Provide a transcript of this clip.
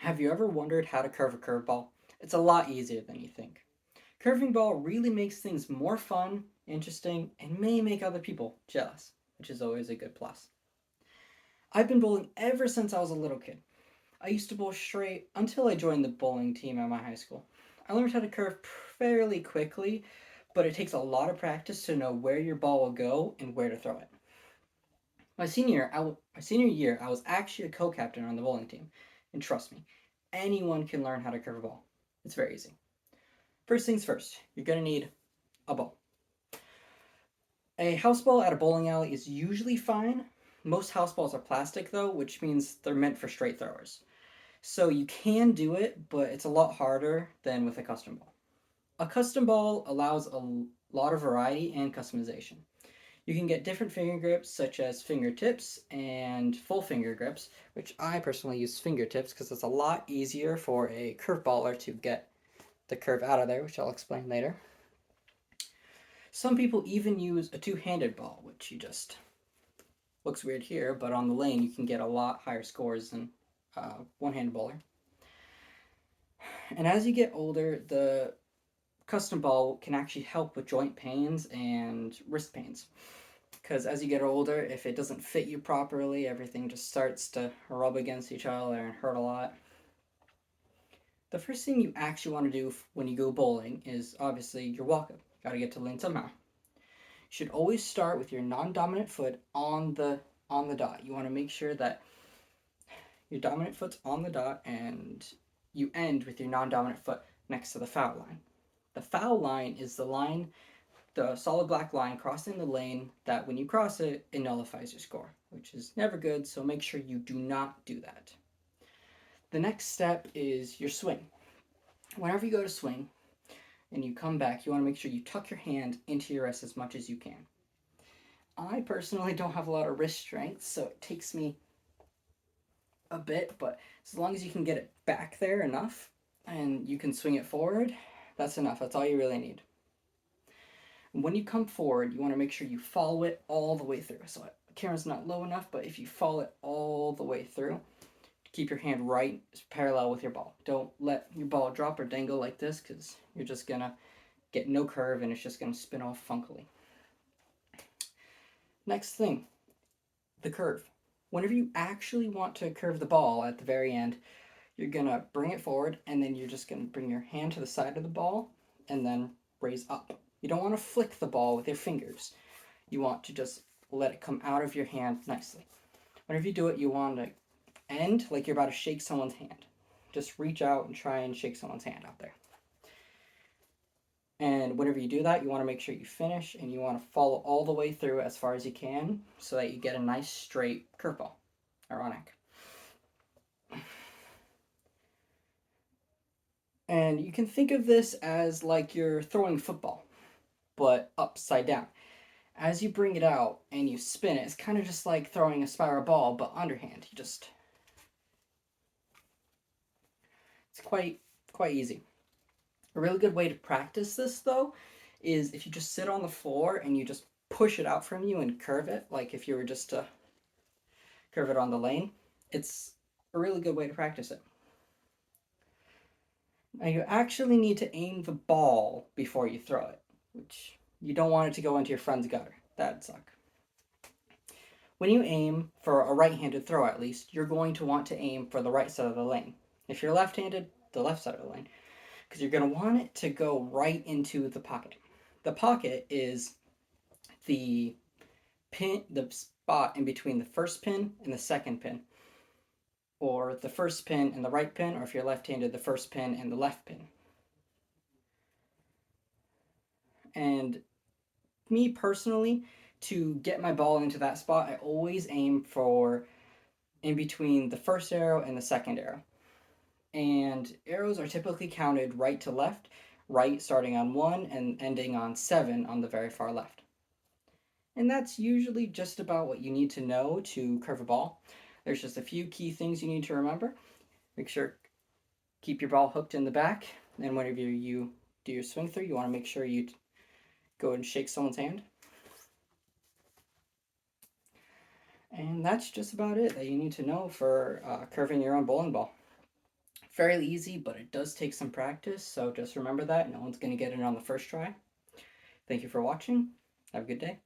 Have you ever wondered how to curve a curveball? It's a lot easier than you think. Curving ball really makes things more fun, interesting, and may make other people jealous, which is always a good plus. I've been bowling ever since I was a little kid. I used to bowl straight until I joined the bowling team at my high school. I learned how to curve fairly quickly, but it takes a lot of practice to know where your ball will go and where to throw it. My senior year, I was actually a co-captain on the bowling team, and trust me, anyone can learn how to curve a ball. It's very easy. First things first, you're gonna need a ball. A house ball at a bowling alley is usually fine. Most house balls are plastic though, which means they're meant for straight throwers. So you can do it, but it's a lot harder than with a custom ball. A custom ball allows a lot of variety and customization. You can get different finger grips, such as fingertips and full finger grips, which I personally use fingertips because it's a lot easier for a curve baller to get the curve out of there, which I'll explain later. Some people even use a two-handed ball, which you just looks weird here, but on the lane you can get a lot higher scores than one-handed bowler. And as you get older, the custom ball can actually help with joint pains and wrist pains. Because as you get older, if it doesn't fit you properly, everything just starts to rub against each other and hurt a lot. The first thing you actually want to do when you go bowling is obviously your walk up. Got to get to the lane somehow. You should always start with your non-dominant foot on the dot. You want to make sure that your dominant foot's on the dot and you end with your non-dominant foot next to the foul line. The foul line is the solid black line crossing the lane that when you cross it, it nullifies your score, which is never good, so make sure you do not do that. The next step is your swing. Whenever you go to swing and you come back, you want to make sure you tuck your hand into your wrist as much as you can. I personally don't have a lot of wrist strength, so it takes me a bit, but as long as you can get it back there enough and you can swing it forward, that's enough. That's all you really need. When you come forward, you want to make sure you follow it all the way through. So the camera's not low enough, but if you follow it all the way through, keep your hand right parallel with your ball. Don't let your ball drop or dangle like this because you're just going to get no curve and it's just going to spin off funkily. Next thing, the curve. Whenever you actually want to curve the ball at the very end, you're going to bring it forward and then you're just going to bring your hand to the side of the ball and then raise up. You don't want to flick the ball with your fingers. You want to just let it come out of your hand nicely. Whenever you do it, you want to end like you're about to shake someone's hand. Just reach out and try and shake someone's hand out there. And whenever you do that, you want to make sure you finish and you want to follow all the way through as far as you can so that you get a nice straight curveball. Ironic. And you can think of this as like you're throwing football, but upside down. As you bring it out and you spin it, it's kind of just like throwing a spiral ball, but underhand. It's quite easy. A really good way to practice this though is if you just sit on the floor and you just push it out from you and curve it, like if you were just to curve it on the lane. It's a really good way to practice it. Now you actually need to aim the ball before you throw it, which you don't want it to go into your friend's gutter. That'd suck. When you aim for a right-handed throw at least, you're going to want to aim for the right side of the lane. If you're left-handed, the left side of the lane, because you're going to want it to go right into the pocket. The pocket is the the spot in between the first pin and the second pin, or the first pin and the right pin, or if you're left-handed, the first pin and the left pin. And me personally, to get my ball into that spot, I always aim for in between the first arrow and the second arrow. And arrows are typically counted right to left, right starting on 1 and ending on 7 on the very far left. And that's usually just about what you need to know to curve a ball. There's just a few key things you need to remember. Make sure keep your ball hooked in the back, and whenever you do your swing through, you want to make sure you go and shake someone's hand. And that's just about it that you need to know for curving your own bowling ball. Fairly easy, but it does take some practice, so just remember that. No one's going to get it on the first try. Thank you for watching. Have a good day.